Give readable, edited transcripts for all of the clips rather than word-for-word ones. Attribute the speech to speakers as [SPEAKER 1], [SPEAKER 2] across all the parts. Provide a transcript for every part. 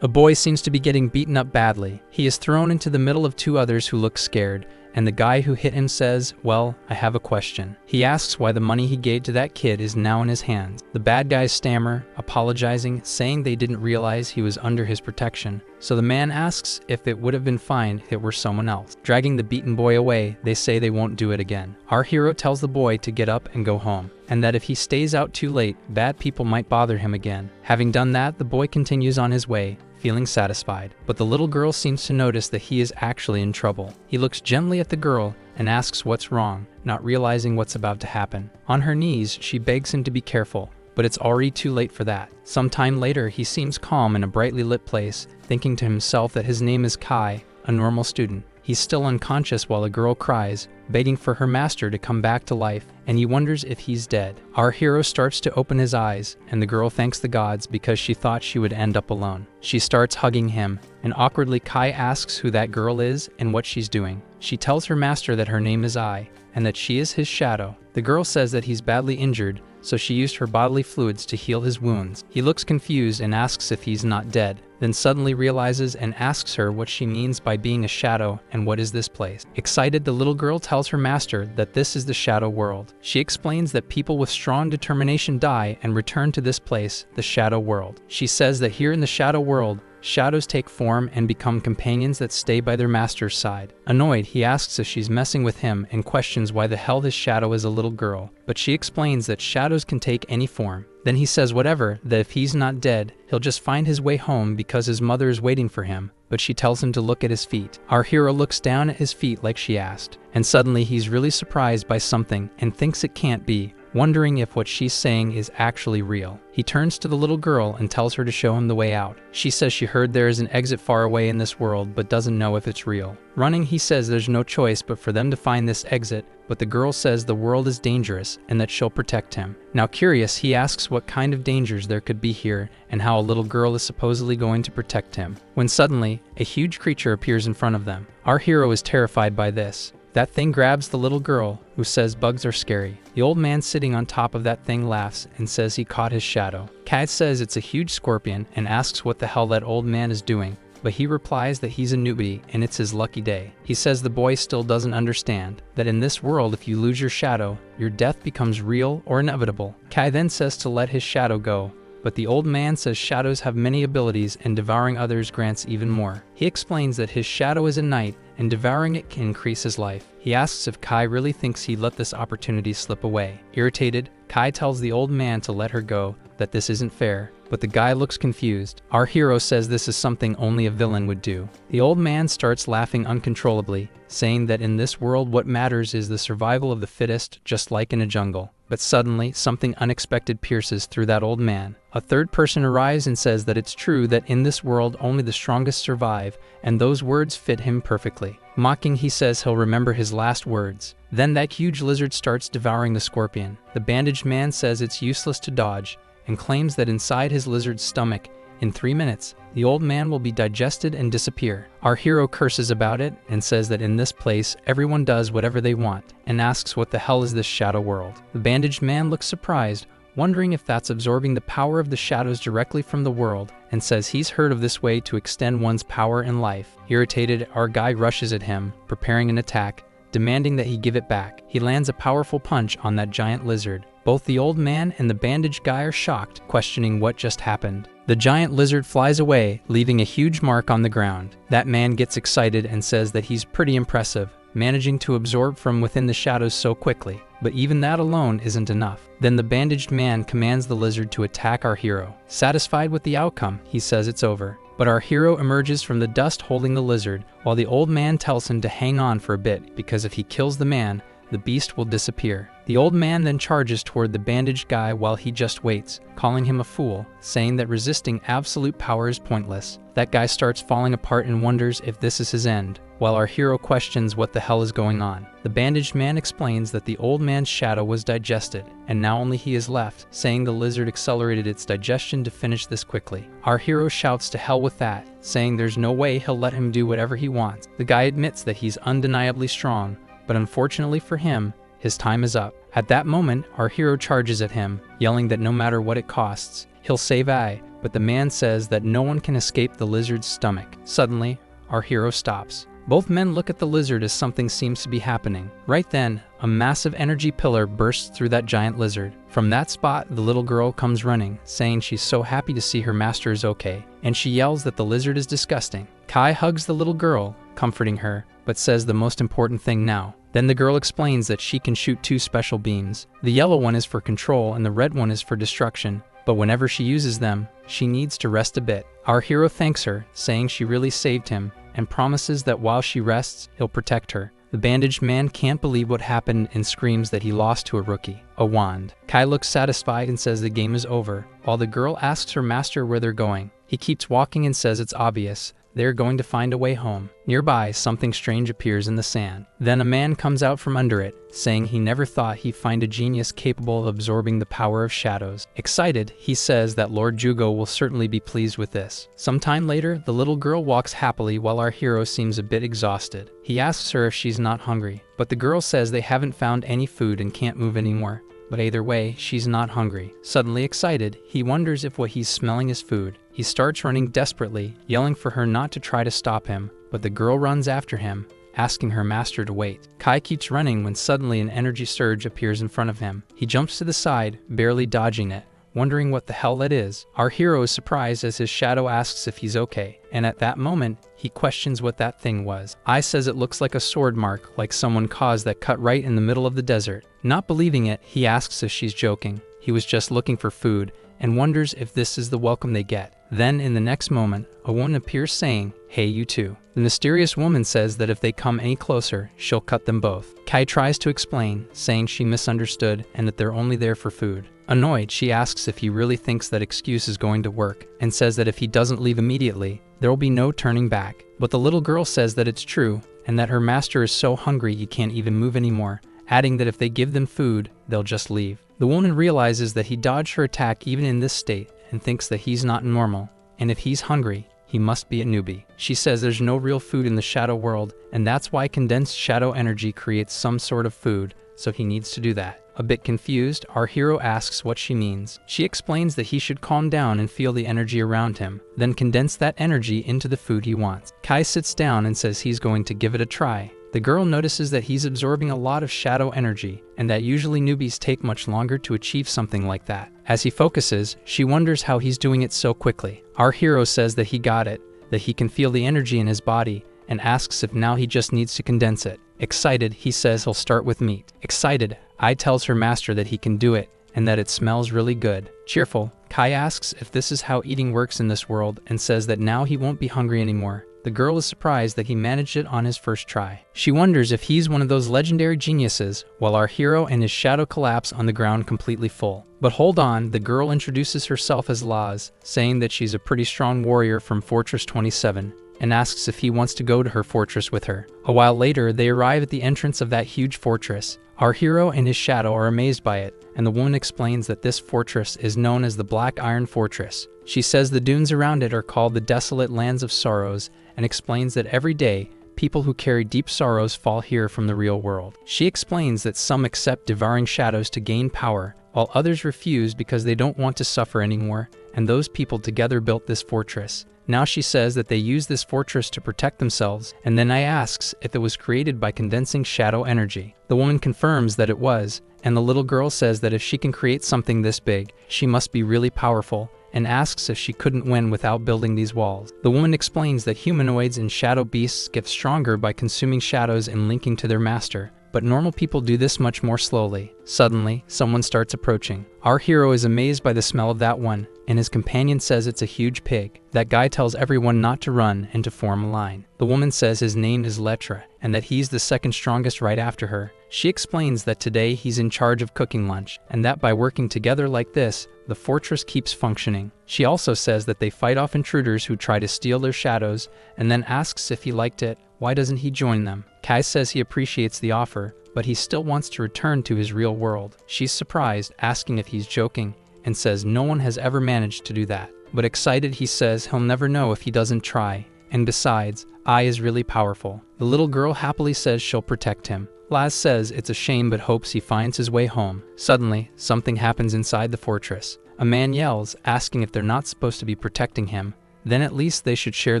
[SPEAKER 1] A boy seems to be getting beaten up badly. He is thrown into the middle of two others who look scared, and the guy who hit him says, "Well, I have a question." He asks why the money he gave to that kid is now in his hands. The bad guys stammer, apologizing, saying they didn't realize he was under his protection. So the man asks if it would have been fine if it were someone else. Dragging the beaten boy away, they say they won't do it again. Our hero tells the boy to get up and go home, and that if he stays out too late, bad people might bother him again. Having done that, the boy continues on his way, feeling satisfied. But the little girl seems to notice that he is actually in trouble. He looks gently at the girl and asks what's wrong, not realizing what's about to happen. On her knees, she begs him to be careful, but it's already too late for that. Sometime later, he seems calm in a brightly lit place, thinking to himself that his name is Kai, a normal student. He's still unconscious while a girl cries, begging for her master to come back to life, and he wonders if he's dead. Our hero starts to open his eyes, and the girl thanks the gods because she thought she would end up alone. She starts hugging him, and awkwardly Kai asks who that girl is and what she's doing. She tells her master that her name is Ai, and that she is his shadow. The girl says that he's badly injured, so she used her bodily fluids to heal his wounds. He looks confused and asks if he's not dead, then suddenly realizes and asks her what she means by being a shadow and what is this place. Excited, the little girl tells her master that this is the shadow world. She explains that people with strong determination die and return to this place, the shadow world. She says that here in the shadow world, shadows take form and become companions that stay by their master's side. Annoyed, he asks if she's messing with him and questions why the hell his shadow is a little girl. But she explains that shadows can take any form. Then he says whatever, that if he's not dead, he'll just find his way home because his mother is waiting for him. But she tells him to look at his feet. Our hero looks down at his feet like she asked, and suddenly he's really surprised by something and thinks it can't be, wondering if what she's saying is actually real. He turns to the little girl and tells her to show him the way out. She says she heard there is an exit far away in this world but doesn't know if it's real. Running, he says there's no choice but for them to find this exit, but the girl says the world is dangerous and that she'll protect him. Now curious, he asks what kind of dangers there could be here and how a little girl is supposedly going to protect him, when suddenly, a huge creature appears in front of them. Our hero is terrified by this. That thing grabs the little girl, who says bugs are scary. The old man sitting on top of that thing laughs and says he caught his shadow. Kat says it's a huge scorpion and asks what the hell that old man is doing, but he replies that he's a newbie and it's his lucky day. He says the boy still doesn't understand that in this world, if you lose your shadow, your death becomes real or inevitable. Kai then says to let his shadow go, but the old man says shadows have many abilities and devouring others grants even more. He explains that his shadow is a knight and devouring it can increase his life. He asks if Kai really thinks he'd let this opportunity slip away. Irritated, Kai tells the old man to let her go, that this isn't fair, but the guy looks confused. Our hero says this is something only a villain would do. The old man starts laughing uncontrollably, saying that in this world what matters is the survival of the fittest, just like in a jungle. But suddenly, something unexpected pierces through that old man. A third person arrives and says that it's true that in this world only the strongest survive, and those words fit him perfectly. Mocking, he says he'll remember his last words. Then that huge lizard starts devouring the scorpion. The bandaged man says it's useless to dodge, and claims that inside his lizard's stomach, in 3 minutes, the old man will be digested and disappear. Our hero curses about it and says that in this place, everyone does whatever they want, and asks what the hell is this shadow world. The bandaged man looks surprised, wondering if that's absorbing the power of the shadows directly from the world, and says he's heard of this way to extend one's power in life. Irritated, our guy rushes at him, preparing an attack, demanding that he give it back. He lands a powerful punch on that giant lizard. Both the old man and the bandaged guy are shocked, questioning what just happened. The giant lizard flies away, leaving a huge mark on the ground. That man gets excited and says that he's pretty impressive, managing to absorb from within the shadows so quickly. But even that alone isn't enough. Then the bandaged man commands the lizard to attack our hero. Satisfied with the outcome, he says it's over. But our hero emerges from the dust holding the lizard, while the old man tells him to hang on for a bit because if he kills the man, the beast will disappear. The old man then charges toward the bandaged guy while he just waits, calling him a fool, saying that resisting absolute power is pointless. That guy starts falling apart and wonders if this is his end, while our hero questions what the hell is going on. The bandaged man explains that the old man's shadow was digested, and now only he is left, saying the lizard accelerated its digestion to finish this quickly. Our hero shouts to hell with that, saying there's no way he'll let him do whatever he wants. The guy admits that he's undeniably strong, but unfortunately for him, his time is up. At that moment, our hero charges at him, yelling that no matter what it costs, he'll save Ai, but the man says that no one can escape the lizard's stomach. Suddenly, our hero stops. Both men look at the lizard as something seems to be happening. Right then, a massive energy pillar bursts through that giant lizard. From that spot, the little girl comes running, saying she's so happy to see her master is okay, and she yells that the lizard is disgusting. Kai hugs the little girl, comforting her, but says the most important thing now. Then the girl explains that she can shoot 2 special beams. The yellow one is for control and the red one is for destruction, but whenever she uses them, she needs to rest a bit. Our hero thanks her, saying she really saved him, and promises that while she rests, he'll protect her. The bandaged man can't believe what happened and screams that he lost to a rookie, a wand. Kai looks satisfied and says the game is over, while the girl asks her master where they're going. He keeps walking and says it's obvious. They're going to find a way home. Nearby, something strange appears in the sand. Then a man comes out from under it, saying he never thought he'd find a genius capable of absorbing the power of shadows. Excited, he says that Lord Jugo will certainly be pleased with this. Sometime later, the little girl walks happily while our hero seems a bit exhausted. He asks her if she's not hungry, but the girl says they haven't found any food and can't move anymore. But either way, she's not hungry. Suddenly excited, he wonders if what he's smelling is food. He starts running desperately, yelling for her not to try to stop him, but the girl runs after him, asking her master to wait. Kai keeps running when suddenly an energy surge appears in front of him. He jumps to the side, barely dodging it, wondering what the hell that is. Our hero is surprised as his shadow asks if he's okay, and at that moment, he questions what that thing was. I says it looks like a sword mark, like someone caused that cut right in the middle of the desert. Not believing it, he asks if she's joking. He was just looking for food, and wonders if this is the welcome they get. Then, in the next moment, a woman appears saying, "Hey, you two." The mysterious woman says that if they come any closer, she'll cut them both. Kai tries to explain, saying she misunderstood and that they're only there for food. Annoyed, she asks if he really thinks that excuse is going to work, and says that if he doesn't leave immediately, there will be no turning back. But the little girl says that it's true, and that her master is so hungry he can't even move anymore, adding that if they give them food, they'll just leave. The woman realizes that he dodged her attack even in this state, and thinks that he's not normal, and if he's hungry, he must be a newbie. She says there's no real food in the shadow world, and that's why condensed shadow energy creates some sort of food, so he needs to do that. A bit confused, our hero asks what she means. She explains that he should calm down and feel the energy around him, then condense that energy into the food he wants. Kai sits down and says he's going to give it a try. The girl notices that he's absorbing a lot of shadow energy, and that usually newbies take much longer to achieve something like that. As he focuses, she wonders how he's doing it so quickly. Our hero says that he got it, that he can feel the energy in his body, and asks if now he just needs to condense it. Excited, he says he'll start with meat. Excited, Ai tells her master that he can do it, and that it smells really good. Cheerful, Kai asks if this is how eating works in this world, and says that now he won't be hungry anymore. The girl is surprised that he managed it on his first try. She wonders if he's one of those legendary geniuses, while our hero and his shadow collapse on the ground completely full. But hold on, the girl introduces herself as Laz, saying that she's a pretty strong warrior from Fortress 27, and asks if he wants to go to her fortress with her. A while later, they arrive at the entrance of that huge fortress. Our hero and his shadow are amazed by it, and the woman explains that this fortress is known as the Black Iron Fortress. She says the dunes around it are called the Desolate Lands of Sorrows, and explains that every day, people who carry deep sorrows fall here from the real world. She explains that some accept devouring shadows to gain power, while others refuse because they don't want to suffer anymore, and those people together built this fortress. Now she says that they use this fortress to protect themselves, and then I asks if it was created by condensing shadow energy. The woman confirms that it was, and the little girl says that if she can create something this big, she must be really powerful, and asks if she couldn't win without building these walls. The woman explains that humanoids and shadow beasts get stronger by consuming shadows and linking to their master, but normal people do this much more slowly. Suddenly, someone starts approaching. Our hero is amazed by the smell of that one, and his companion says it's a huge pig. That guy tells everyone not to run and to form a line. The woman says his name is Letra, and that he's the second strongest right after her. She explains that today he's in charge of cooking lunch, and that by working together like this, the fortress keeps functioning. She also says that they fight off intruders who try to steal their shadows, and then asks if he liked it. Why doesn't he join them? Kai says he appreciates the offer, but he still wants to return to his real world. She's surprised, asking if he's joking, and says no one has ever managed to do that. But excited, he says he'll never know if he doesn't try, and besides, Ai is really powerful. The little girl happily says she'll protect him. Laz says it's a shame but hopes he finds his way home. Suddenly, something happens inside the fortress. A man yells, asking if they're not supposed to be protecting him, then at least they should share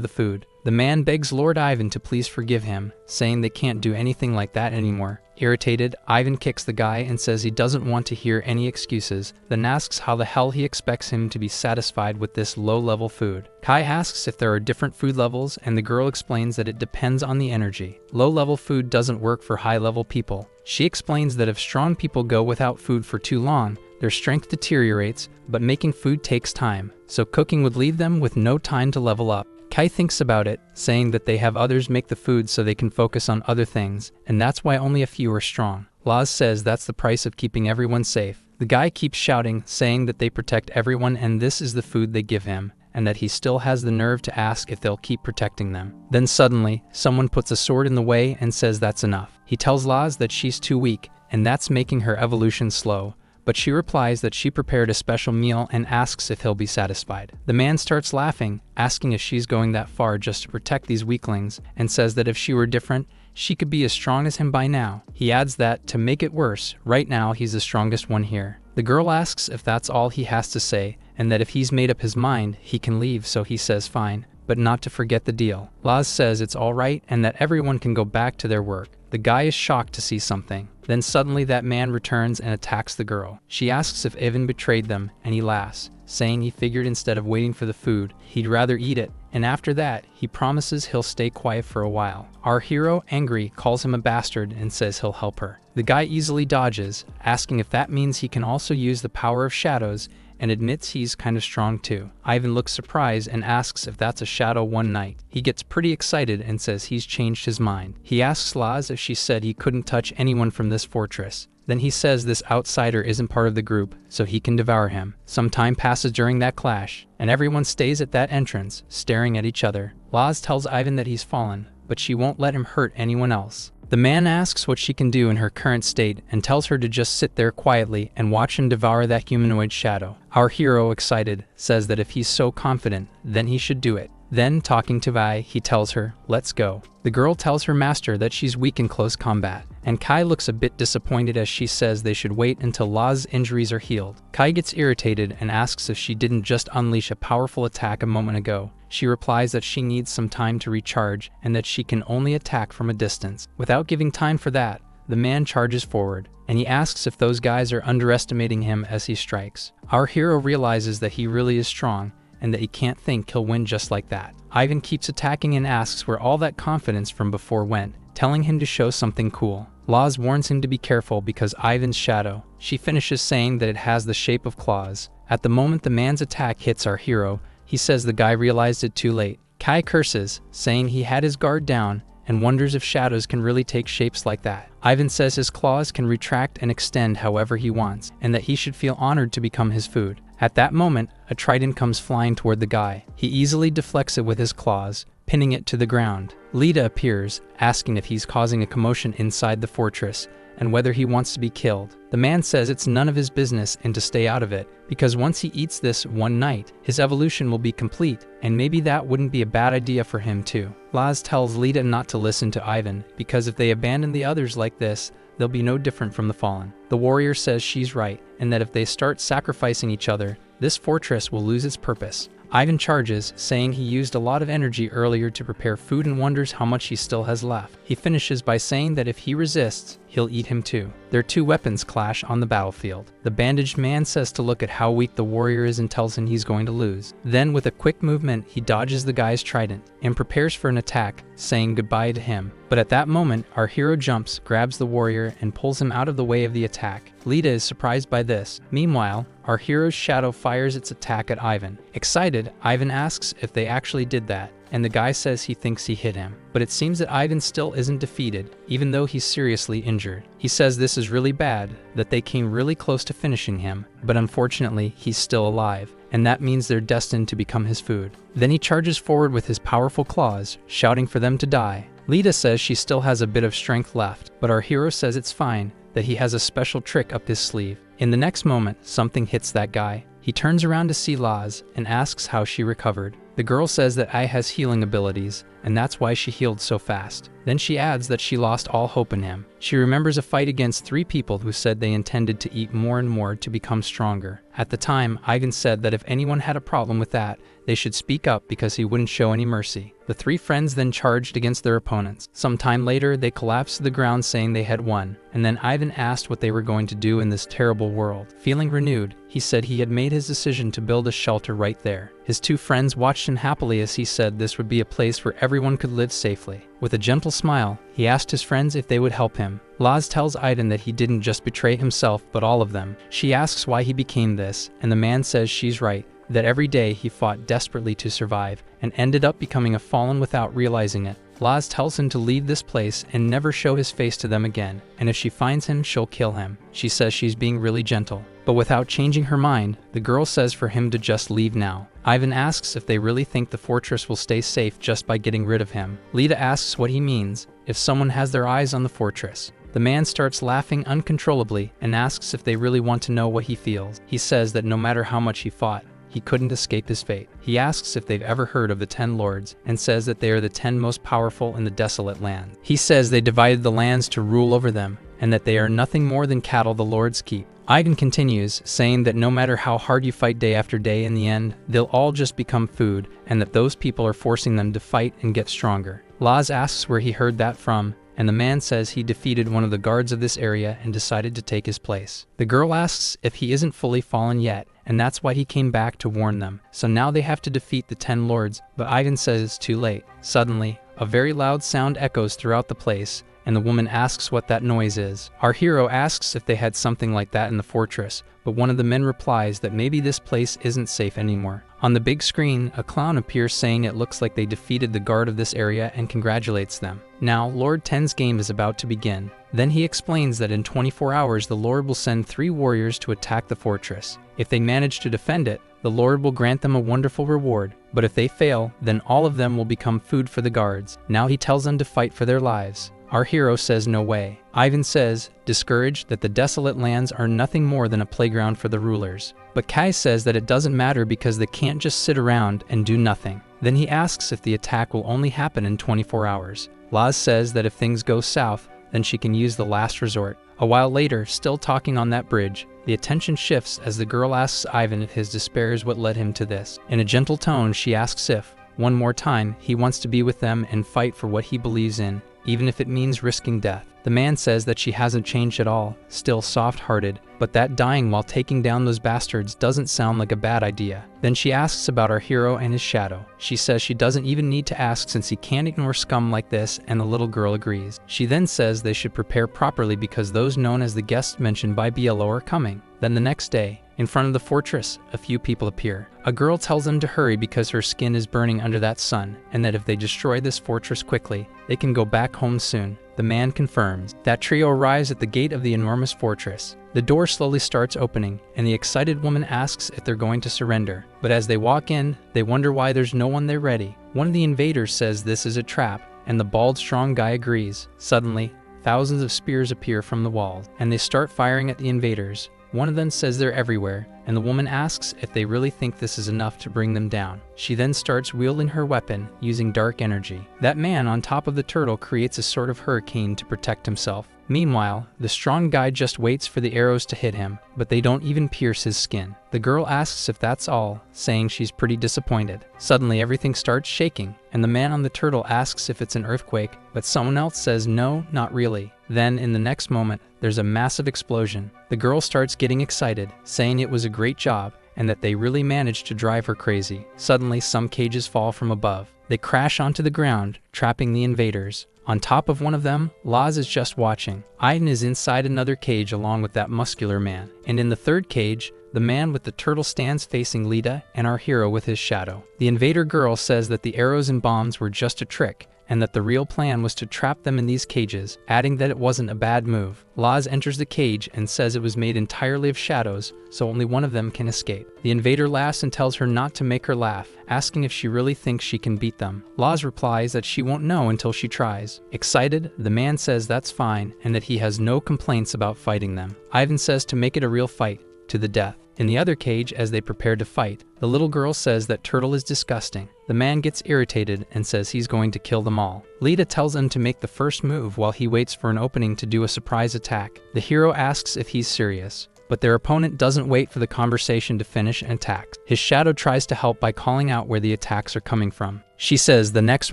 [SPEAKER 1] the food. The man begs Lord Ivan to please forgive him, saying they can't do anything like that anymore. Irritated, Ivan kicks the guy and says he doesn't want to hear any excuses, then asks how the hell he expects him to be satisfied with this low-level food. Kai asks if there are different food levels, and the girl explains that it depends on the energy. Low-level food doesn't work for high-level people. She explains that if strong people go without food for too long, their strength deteriorates, but making food takes time, so cooking would leave them with no time to level up. Kai thinks about it, saying that they have others make the food so they can focus on other things, and that's why only a few are strong. Laz says that's the price of keeping everyone safe. The guy keeps shouting, saying that they protect everyone and this is the food they give him, and that he still has the nerve to ask if they'll keep protecting them. Then suddenly, someone puts a sword in the way and says that's enough. He tells Laz that she's too weak, and that's making her evolution slow, but she replies that she prepared a special meal and asks if he'll be satisfied. The man starts laughing, asking if she's going that far just to protect these weaklings, and says that if she were different, she could be as strong as him by now. He adds that, to make it worse, right now he's the strongest one here. The girl asks if that's all he has to say, and that if he's made up his mind, he can leave, so he says fine, but not to forget the deal. Laz says it's alright and that everyone can go back to their work. The guy is shocked to see something. Then suddenly that man returns and attacks the girl. She asks if Ivan betrayed them, and he laughs, saying he figured instead of waiting for the food, he'd rather eat it, and after that, he promises he'll stay quiet for a while. Our hero, angry, calls him a bastard and says he'll help her. The guy easily dodges, asking if that means he can also use the power of shadows, and admits he's kind of strong too. Ivan looks surprised and asks if that's a shadow one night. He gets pretty excited and says he's changed his mind. He asks Laz if she said he couldn't touch anyone from this fortress. Then he says this outsider isn't part of the group, so he can devour him. Some time passes during that clash, and everyone stays at that entrance, staring at each other. Laz tells Ivan that he's fallen, but she won't let him hurt anyone else. The man asks what she can do in her current state and tells her to just sit there quietly and watch him devour that humanoid shadow. Our hero, excited, says that if he's so confident, then he should do it. Then, talking to Vi, he tells her, "Let's go." The girl tells her master that she's weak in close combat, and Kai looks a bit disappointed as she says they should wait until Laz's injuries are healed. Kai gets irritated and asks if she didn't just unleash a powerful attack a moment ago. She replies that she needs some time to recharge and that she can only attack from a distance. Without giving time for that, the man charges forward, and he asks if those guys are underestimating him as he strikes. Our hero realizes that he really is strong, and that he can't think he'll win just like that. Ivan keeps attacking and asks where all that confidence from before went, telling him to show something cool. Laz warns him to be careful because Ivan's shadow. She finishes saying that it has the shape of claws. At the moment the man's attack hits our hero, he says the guy realized it too late. Kai curses, saying he had his guard down, and wonders if shadows can really take shapes like that. Ivan says his claws can retract and extend however he wants, and that he should feel honored to become his food. At that moment, a trident comes flying toward the guy. He easily deflects it with his claws, pinning it to the ground. Lita appears, asking if he's causing a commotion inside the fortress, and whether he wants to be killed. The man says it's none of his business and to stay out of it, because once he eats this one night, his evolution will be complete, and maybe that wouldn't be a bad idea for him too. Laz tells Lita not to listen to Ivan, because if they abandon the others like this, they'll be no different from the fallen. The warrior says she's right, and that if they start sacrificing each other, this fortress will lose its purpose. Ivan charges, saying he used a lot of energy earlier to prepare food and wonders how much he still has left. He finishes by saying that if he resists, he'll eat him too. Their two weapons clash on the battlefield. The bandaged man says to look at how weak the warrior is and tells him he's going to lose. Then, with a quick movement, he dodges the guy's trident and prepares for an attack, saying goodbye to him. But at that moment, our hero jumps, grabs the warrior, and pulls him out of the way of the attack. Lita is surprised by this. Meanwhile, our hero's shadow fires its attack at Ivan. Excited, Ivan asks if they actually did that, and the guy says he thinks he hit him. But it seems that Ivan still isn't defeated, even though he's seriously injured. He says this is really bad, that they came really close to finishing him, but unfortunately, he's still alive, and that means they're destined to become his food. Then he charges forward with his powerful claws, shouting for them to die. Lita says she still has a bit of strength left, but our hero says it's fine, that he has a special trick up his sleeve. In the next moment, something hits that guy. He He turns around to see Laz and asks how she recovered. The girl says that Ai has healing abilities, and that's why she healed so fast. Then she adds that she lost all hope in him. She remembers a fight against 3 people who said they intended to eat more and more to become stronger. At the time, Ivan said that if anyone had a problem with that, they should speak up because he wouldn't show any mercy. The 3 friends then charged against their opponents. Some time later, they collapsed to the ground saying they had won, and then Ivan asked what they were going to do in this terrible world. Feeling renewed, he said he had made his decision to build a shelter right there. His 2 friends watched him happily as he said this would be a place where everyone could live safely. With a gentle smile, he asked his friends if they would help him. Laz tells Aiden that he didn't just betray himself, but all of them. She asks why he became this, and the man says she's right, that every day he fought desperately to survive, and ended up becoming a fallen without realizing it. Laz tells him to leave this place and never show his face to them again, and if she finds him, she'll kill him. She says she's being really gentle. But without changing her mind, the girl says for him to just leave now. Ivan asks if they really think the fortress will stay safe just by getting rid of him. Lita asks what he means, if someone has their eyes on the fortress. The man starts laughing uncontrollably and asks if they really want to know what he feels. He says that no matter how much he fought, he couldn't escape his fate. He asks if they've ever heard of the 10 lords and says that they are the 10 most powerful in the desolate land. He says they divided the lands to rule over them and that they are nothing more than cattle the lords keep. Ivan continues, saying that no matter how hard you fight day after day, in the end, they'll all just become food, and that those people are forcing them to fight and get stronger. Laz asks where he heard that from, and the man says he defeated one of the guards of this area and decided to take his place. The girl asks if he isn't fully fallen yet, and that's why he came back to warn them. So now they have to defeat the 10 lords, but Ivan says it's too late. Suddenly, a very loud sound echoes throughout the place, and the woman asks what that noise is. Our hero asks if they had something like that in the fortress, but one of the men replies that maybe this place isn't safe anymore. On the big screen, a clown appears saying it looks like they defeated the guard of this area and congratulates them. Now, Lord 10's game is about to begin. Then he explains that in 24 hours the Lord will send 3 warriors to attack the fortress. If they manage to defend it, the Lord will grant them a wonderful reward, but if they fail, then all of them will become food for the guards. Now he tells them to fight for their lives. Our hero says no way. Ivan says, discouraged, that the desolate lands are nothing more than a playground for the rulers. But Kai says that it doesn't matter because they can't just sit around and do nothing. Then he asks if the attack will only happen in 24 hours. Laz says that if things go south, then she can use the last resort. A while later, still talking on that bridge, the attention shifts as the girl asks Ivan if his despair is what led him to this. In a gentle tone, she asks if, one more time, he wants to be with them and fight for what he believes in, even if it means risking death. The man says that she hasn't changed at all, still soft-hearted, but that dying while taking down those bastards doesn't sound like a bad idea. Then she asks about our hero and his shadow. She says she doesn't even need to ask since he can't ignore scum like this, and the little girl agrees. She then says they should prepare properly because those known as the guests mentioned by Bielo are coming. Then the next day, in front of the fortress, a few people appear. A girl tells them to hurry because her skin is burning under that sun, and that if they destroy this fortress quickly, they can go back home soon. The man confirms. That trio arrives at the gate of the enormous fortress. The door slowly starts opening, and the excited woman asks if they're going to surrender. But as they walk in, they wonder why there's no one there ready. One of the invaders says this is a trap, and the bald, strong guy agrees. Suddenly, thousands of spears appear from the walls, and they start firing at the invaders. One of them says they're everywhere, and the woman asks if they really think this is enough to bring them down. She then starts wielding her weapon, using dark energy. That man on top of the turtle creates a sort of hurricane to protect himself. Meanwhile, the strong guy just waits for the arrows to hit him, but they don't even pierce his skin. The girl asks if that's all, saying she's pretty disappointed. Suddenly everything starts shaking, and the man on the turtle asks if it's an earthquake, but someone else says no, not really. Then, in the next moment, there's a massive explosion. The girl starts getting excited, saying it was a great job, and that they really managed to drive her crazy. Suddenly, some cages fall from above. They crash onto the ground, trapping the invaders. On top of one of them, Laz is just watching. Aiden is inside another cage along with that muscular man. And in the third cage, the man with the turtle stands facing Lita and our hero with his shadow. The invader girl says that the arrows and bombs were just a trick, and that the real plan was to trap them in these cages, adding that it wasn't a bad move. Laz enters the cage and says it was made entirely of shadows, so only one of them can escape. The invader laughs and tells her not to make her laugh, asking if she really thinks she can beat them. Laz replies that she won't know until she tries. Excited, the man says that's fine, and that he has no complaints about fighting them. Ivan says to make it a real fight, to the death. In the other cage, as they prepare to fight, the little girl says that Turtle is disgusting. The man gets irritated and says he's going to kill them all. Lita tells him to make the first move while he waits for an opening to do a surprise attack. The hero asks if he's serious, but their opponent doesn't wait for the conversation to finish and attacks. His shadow tries to help by calling out where the attacks are coming from. She says the next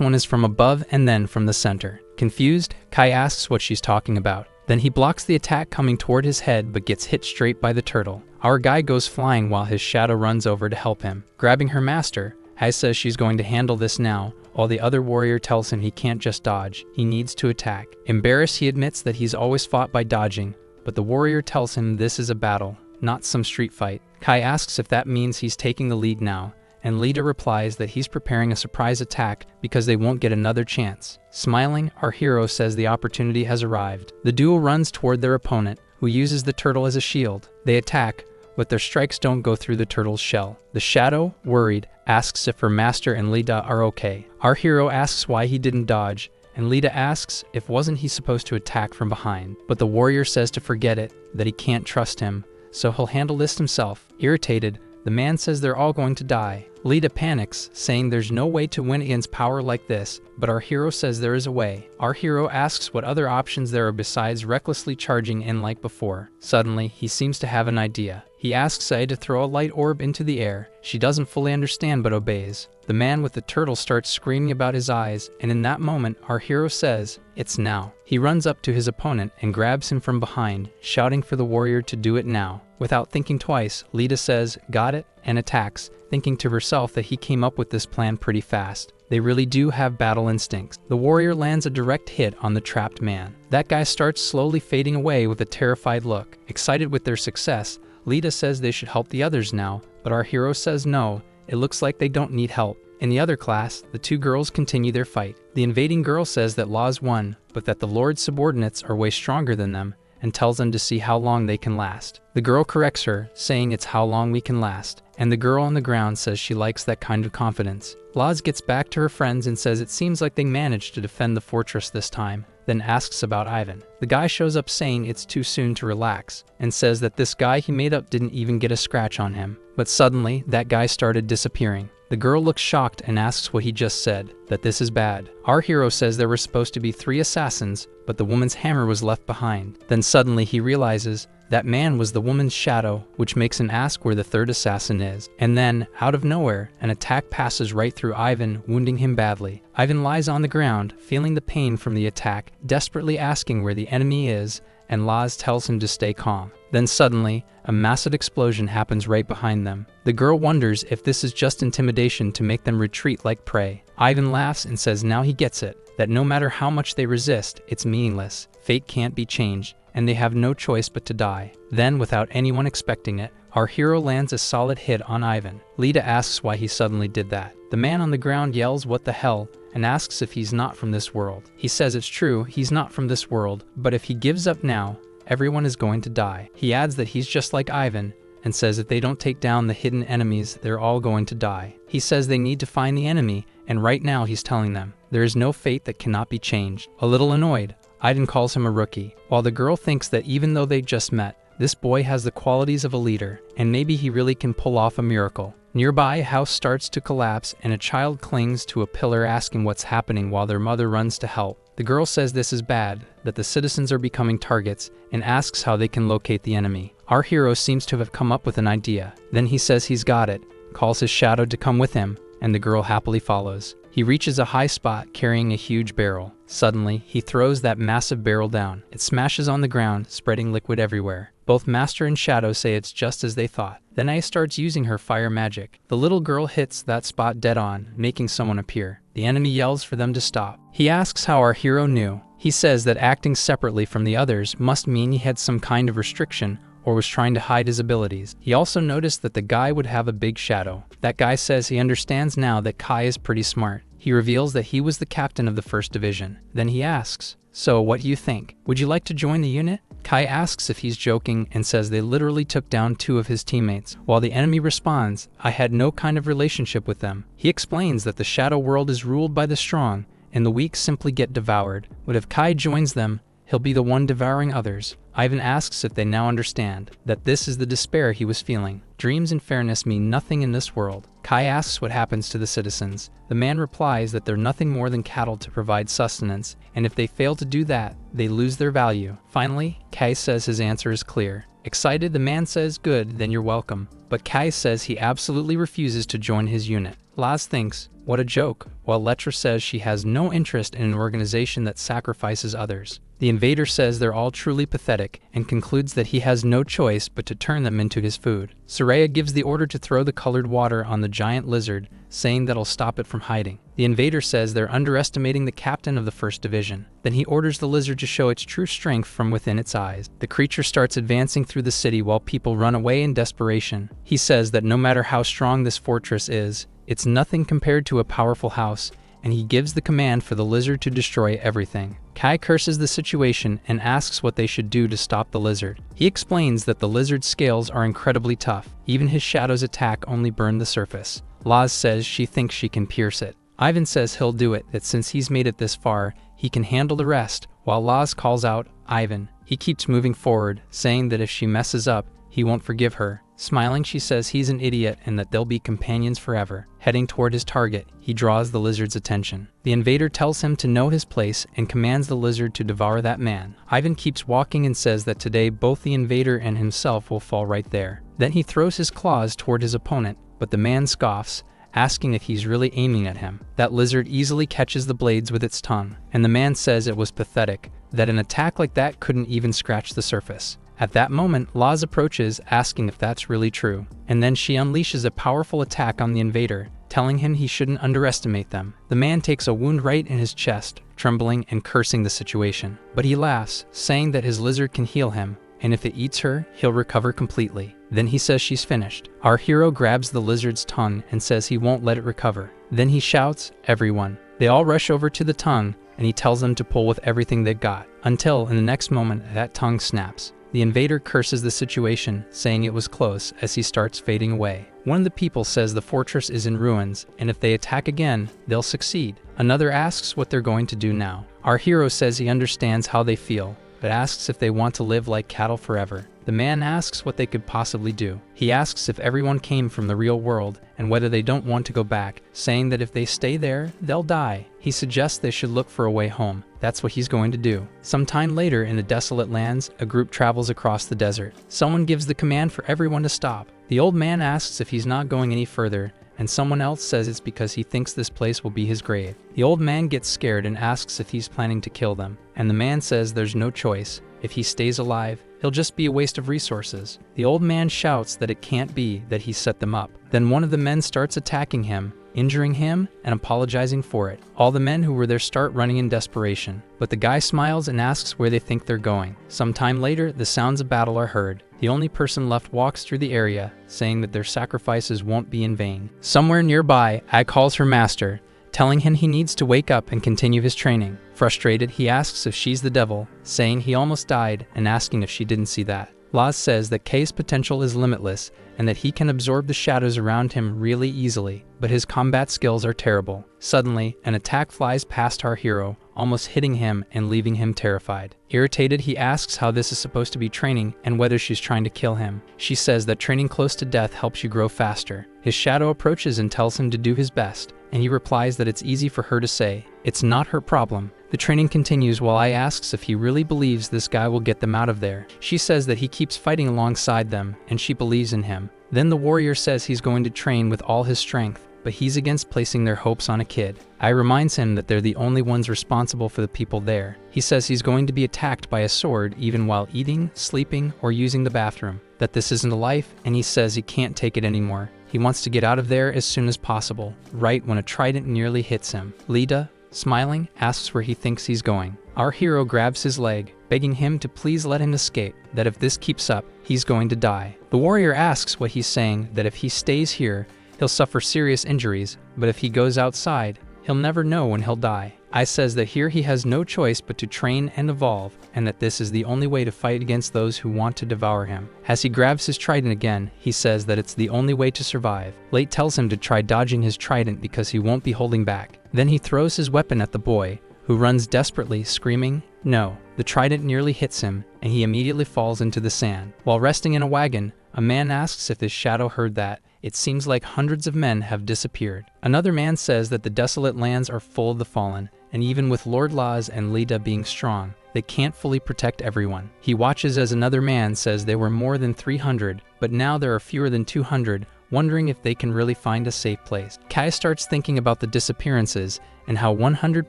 [SPEAKER 1] one is from above and then from the center. Confused, Kai asks what she's talking about. Then he blocks the attack coming toward his head but gets hit straight by the turtle. Our guy goes flying while his shadow runs over to help him. Grabbing her master, Hai says she's going to handle this now, while the other warrior tells him he can't just dodge, he needs to attack. Embarrassed, he admits that he's always fought by dodging, but the warrior tells him this is a battle, not some street fight. Kai asks if that means he's taking the lead now, and Lita replies that he's preparing a surprise attack because they won't get another chance. Smiling, our hero says the opportunity has arrived. The duo runs toward their opponent, who uses the turtle as a shield. They attack, but their strikes don't go through the turtle's shell. The shadow, worried, asks if her master and Lita are okay. Our hero asks why he didn't dodge, and Lita asks if wasn't he supposed to attack from behind. But the warrior says to forget it, that he can't trust him, so he'll handle this himself. Irritated, the man says they're all going to die. Lita panics, saying there's no way to win against power like this, but our hero says there is a way. Our hero asks what other options there are besides recklessly charging in like before. Suddenly, he seems to have an idea. He asks Sai to throw a light orb into the air. She doesn't fully understand but obeys. The man with the turtle starts screaming about his eyes, and in that moment, our hero says, "It's now." He runs up to his opponent and grabs him from behind, shouting for the warrior to do it now. Without thinking twice, Lita says, "Got it," and attacks, thinking to herself that he came up with this plan pretty fast. They really do have battle instincts. The warrior lands a direct hit on the trapped man. That guy starts slowly fading away with a terrified look. Excited with their success, Lita says they should help the others now, but our hero says no, it looks like they don't need help. In the other class, the two girls continue their fight. The invading girl says that Law's won, but that the Lord's subordinates are way stronger than them, and tells them to see how long they can last. The girl corrects her, saying it's how long we can last, and the girl on the ground says she likes that kind of confidence. Laz gets back to her friends and says it seems like they managed to defend the fortress this time, then asks about Ivan. The guy shows up saying it's too soon to relax, and says that this guy he made up didn't even get a scratch on him. But suddenly, that guy started disappearing. The girl looks shocked and asks what he just said, that this is bad. Our hero says there were supposed to be 3 assassins, but the woman's hammer was left behind. Then suddenly he realizes that man was the woman's shadow, which makes him ask where the 3rd assassin is. And then, out of nowhere, an attack passes right through Ivan, wounding him badly. Ivan lies on the ground, feeling the pain from the attack, desperately asking where the enemy is, and Laz tells him to stay calm. Then suddenly, a massive explosion happens right behind them. The girl wonders if this is just intimidation to make them retreat like prey. Ivan laughs and says now he gets it, that no matter how much they resist, it's meaningless. Fate can't be changed, and they have no choice but to die. Then, without anyone expecting it, our hero lands a solid hit on Ivan. Lita asks why he suddenly did that. The man on the ground yells what the hell, and asks if he's not from this world. He says it's true, he's not from this world, but if he gives up now, everyone is going to die. He adds that he's just like Ivan, and says if they don't take down the hidden enemies, they're all going to die. He says they need to find the enemy, and right now he's telling them, there is no fate that cannot be changed. A little annoyed, Ivan calls him a rookie, while the girl thinks that even though they just met, this boy has the qualities of a leader, and maybe he really can pull off a miracle. Nearby, a house starts to collapse, and a child clings to a pillar asking what's happening while their mother runs to help. The girl says this is bad, that the citizens are becoming targets, and asks how they can locate the enemy. Our hero seems to have come up with an idea. Then he says he's got it, calls his shadow to come with him, and the girl happily follows. He reaches a high spot carrying a huge barrel. Suddenly, he throws that massive barrel down. It smashes on the ground, spreading liquid everywhere. Both Master and Shadow say it's just as they thought. Then Ice starts using her fire magic. The little girl hits that spot dead on, making someone appear. The enemy yells for them to stop. He asks how our hero knew. He says that acting separately from the others must mean he had some kind of restriction or was trying to hide his abilities. He also noticed that the guy would have a big shadow. That guy says he understands now that Kai is pretty smart. He reveals that he was the captain of the 1st Division. Then he asks, "So, what do you think? Would you like to join the unit?" Kai asks if he's joking and says they literally took down 2 of his teammates, while the enemy responds, "I had no kind of relationship with them." He explains that the shadow world is ruled by the strong, and the weak simply get devoured. But if Kai joins them, he'll be the one devouring others. Ivan asks if they now understand that this is the despair he was feeling. Dreams and fairness mean nothing in this world. Kai asks what happens to the citizens. The man replies that they're nothing more than cattle to provide sustenance, and if they fail to do that, they lose their value. Finally, Kai says his answer is clear. Excited, the man says, "Good, then you're welcome." But Kai says he absolutely refuses to join his unit. Laz thinks, what a joke, while Letra says she has no interest in an organization that sacrifices others. The invader says they're all truly pathetic and concludes that he has no choice but to turn them into his food. Soraya gives the order to throw the colored water on the giant lizard, saying that'll stop it from hiding. The invader says they're underestimating the captain of the 1st Division. Then he orders the lizard to show its true strength from within its eyes. The creature starts advancing through the city while people run away in desperation. He says that no matter how strong this fortress is, it's nothing compared to a powerful house, and he gives the command for the lizard to destroy everything. Kai curses the situation and asks what they should do to stop the lizard. He explains that the lizard's scales are incredibly tough. Even his shadow's attack only burned the surface. Laz says she thinks she can pierce it. Ivan says he'll do it, that since he's made it this far, he can handle the rest, while Laz calls out, "Ivan." He keeps moving forward, saying that if she messes up, he won't forgive her. Smiling, she says he's an idiot and that they'll be companions forever. Heading toward his target, he draws the lizard's attention. The invader tells him to know his place and commands the lizard to devour that man. Ivan keeps walking and says that today both the invader and himself will fall right there. Then he throws his claws toward his opponent, but the man scoffs, asking if he's really aiming at him. That lizard easily catches the blades with its tongue, and the man says it was pathetic, that an attack like that couldn't even scratch the surface. At that moment, Laz approaches, asking if that's really true, and then she unleashes a powerful attack on the invader, telling him he shouldn't underestimate them. The man takes a wound right in his chest, trembling and cursing the situation. But he laughs, saying that his lizard can heal him, and if it eats her, he'll recover completely. Then he says she's finished. Our hero grabs the lizard's tongue and says he won't let it recover. Then he shouts, "Everyone." They all rush over to the tongue, and he tells them to pull with everything they've got, until in the next moment that tongue snaps. The invader curses the situation, saying it was close, as he starts fading away. One of the people says the fortress is in ruins, and if they attack again, they'll succeed. Another asks what they're going to do now. Our hero says he understands how they feel, but asks if they want to live like cattle forever. The man asks what they could possibly do. He asks if everyone came from the real world and whether they don't want to go back, saying that if they stay there, they'll die. He suggests they should look for a way home. That's what he's going to do. Sometime later in the desolate lands, a group travels across the desert. Someone gives the command for everyone to stop. The old man asks if he's not going any further, and someone else says it's because he thinks this place will be his grave. The old man gets scared and asks if he's planning to kill them, and the man says there's no choice. If he stays alive, he'll just be a waste of resources. The old man shouts that it can't be, that he set them up. Then one of the men starts attacking him, injuring him and apologizing for it. All the men who were there start running in desperation, but the guy smiles and asks where they think they're going. Sometime later, the sounds of battle are heard. The only person left walks through the area, saying that their sacrifices won't be in vain. Somewhere nearby, Ai calls her master, telling him he needs to wake up and continue his training. Frustrated, he asks if she's the devil, saying he almost died and asking if she didn't see that. Laz says that Kay's potential is limitless and that he can absorb the shadows around him really easily, but his combat skills are terrible. Suddenly, an attack flies past our hero, almost hitting him and leaving him terrified. Irritated, he asks how this is supposed to be training and whether she's trying to kill him. She says that training close to death helps you grow faster. His shadow approaches and tells him to do his best, and he replies that it's easy for her to say. It's not her problem. The training continues while Ai asks if he really believes this guy will get them out of there. She says that he keeps fighting alongside them, and she believes in him. Then the warrior says he's going to train with all his strength, but he's against placing their hopes on a kid. Ai reminds him that they're the only ones responsible for the people there. He says he's going to be attacked by a sword even while eating, sleeping, or using the bathroom, that this isn't a life, and he says he can't take it anymore. He wants to get out of there as soon as possible, right when a trident nearly hits him. Lida, smiling, asks where he thinks he's going. Our hero grabs his leg, begging him to please let him escape, that if this keeps up, he's going to die. The warrior asks what he's saying, that if he stays here, he'll suffer serious injuries, but if he goes outside, he'll never know when he'll die. Ai says that here he has no choice but to train and evolve, and that this is the only way to fight against those who want to devour him. As he grabs his trident again, he says that it's the only way to survive. Late tells him to try dodging his trident because he won't be holding back. Then he throws his weapon at the boy, who runs desperately, screaming, "No!" The trident nearly hits him, and he immediately falls into the sand. While resting in a wagon, a man asks if his shadow heard that. It seems like hundreds of men have disappeared. Another man says that the desolate lands are full of the fallen, and even with Lord Laz and Lida being strong, they can't fully protect everyone. He watches as another man says there were more than 300, but now there are fewer than 200, wondering if they can really find a safe place. Kai starts thinking about the disappearances and how 100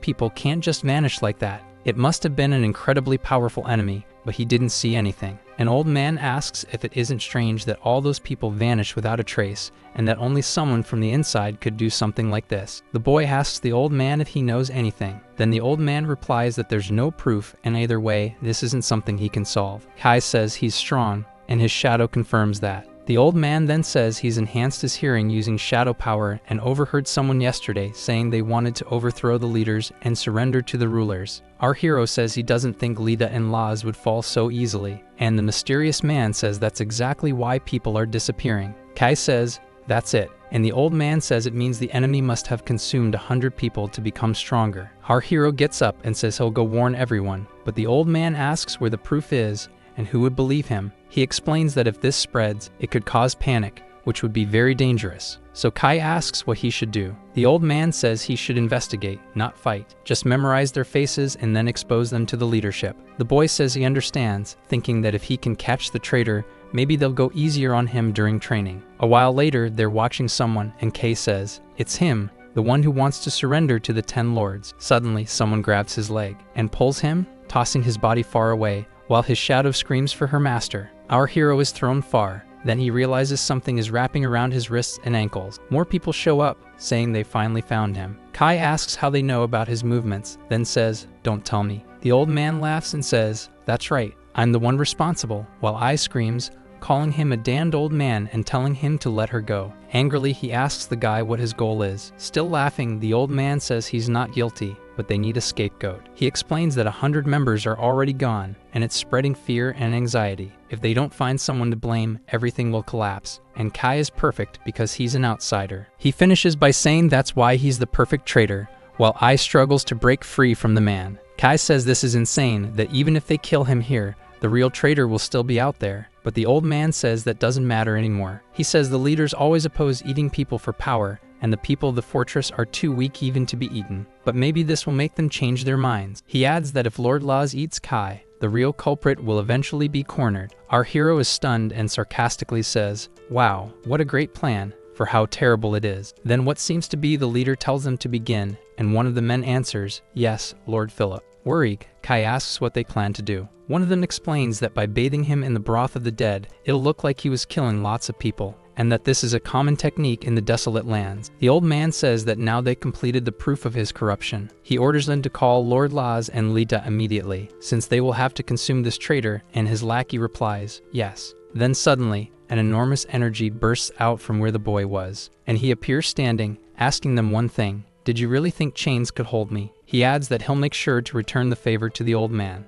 [SPEAKER 1] people can't just vanish like that. It must have been an incredibly powerful enemy, but he didn't see anything. An old man asks if it isn't strange that all those people vanish without a trace, and that only someone from the inside could do something like this. The boy asks the old man if he knows anything. Then the old man replies that there's no proof, and either way, this isn't something he can solve. Kai says he's strong, and his shadow confirms that. The old man then says he's enhanced his hearing using shadow power and overheard someone yesterday saying they wanted to overthrow the leaders and surrender to the rulers. Our hero says he doesn't think Lida and Laz would fall so easily, and the mysterious man says that's exactly why people are disappearing. Kai says, "That's it." And the old man says it means the enemy must have consumed 100 people to become stronger. Our hero gets up and says he'll go warn everyone, but the old man asks where the proof is and who would believe him. He explains that if this spreads, it could cause panic, which would be very dangerous. So Kai asks what he should do. The old man says he should investigate, not fight. Just memorize their faces and then expose them to the leadership. The boy says he understands, thinking that if he can catch the traitor, maybe they'll go easier on him during training. A while later, they're watching someone, and Kai says, "It's him, the one who wants to surrender to the 10 lords." Suddenly, someone grabs his leg and pulls him, tossing his body far away, while his shadow screams for her master. Our hero is thrown far. Then he realizes something is wrapping around his wrists and ankles. More people show up, saying they finally found him. Kai asks how they know about his movements, then says, "Don't tell me." The old man laughs and says, "That's right, I'm the one responsible," while I screams, calling him a damned old man and telling him to let her go. Angrily, he asks the guy what his goal is. Still laughing, the old man says he's not guilty, but they need a scapegoat. He explains that 100 members are already gone, and it's spreading fear and anxiety. If they don't find someone to blame, everything will collapse, and Kai is perfect because he's an outsider. He finishes by saying that's why he's the perfect traitor, while I struggles to break free from the man. Kai says this is insane, that even if they kill him here, the real traitor will still be out there, but the old man says that doesn't matter anymore. He says the leaders always oppose eating people for power, and the people of the fortress are too weak even to be eaten. But maybe this will make them change their minds. He adds that if Lord Laz eats Kai, the real culprit will eventually be cornered. Our hero is stunned and sarcastically says, "Wow, what a great plan, for how terrible it is." Then what seems to be the leader tells them to begin, and one of the men answers, "Yes, Lord Philip." Worried, Kai asks what they plan to do. One of them explains that by bathing him in the broth of the dead, it'll look like he was killing lots of people, and that this is a common technique in the desolate lands. The old man says that now they completed the proof of his corruption. He orders them to call Lord Laz and Lida immediately, since they will have to consume this traitor, and his lackey replies, "Yes." Then suddenly, an enormous energy bursts out from where the boy was, and he appears standing, asking them one thing: "Did you really think chains could hold me?" He adds that he'll make sure to return the favor to the old man.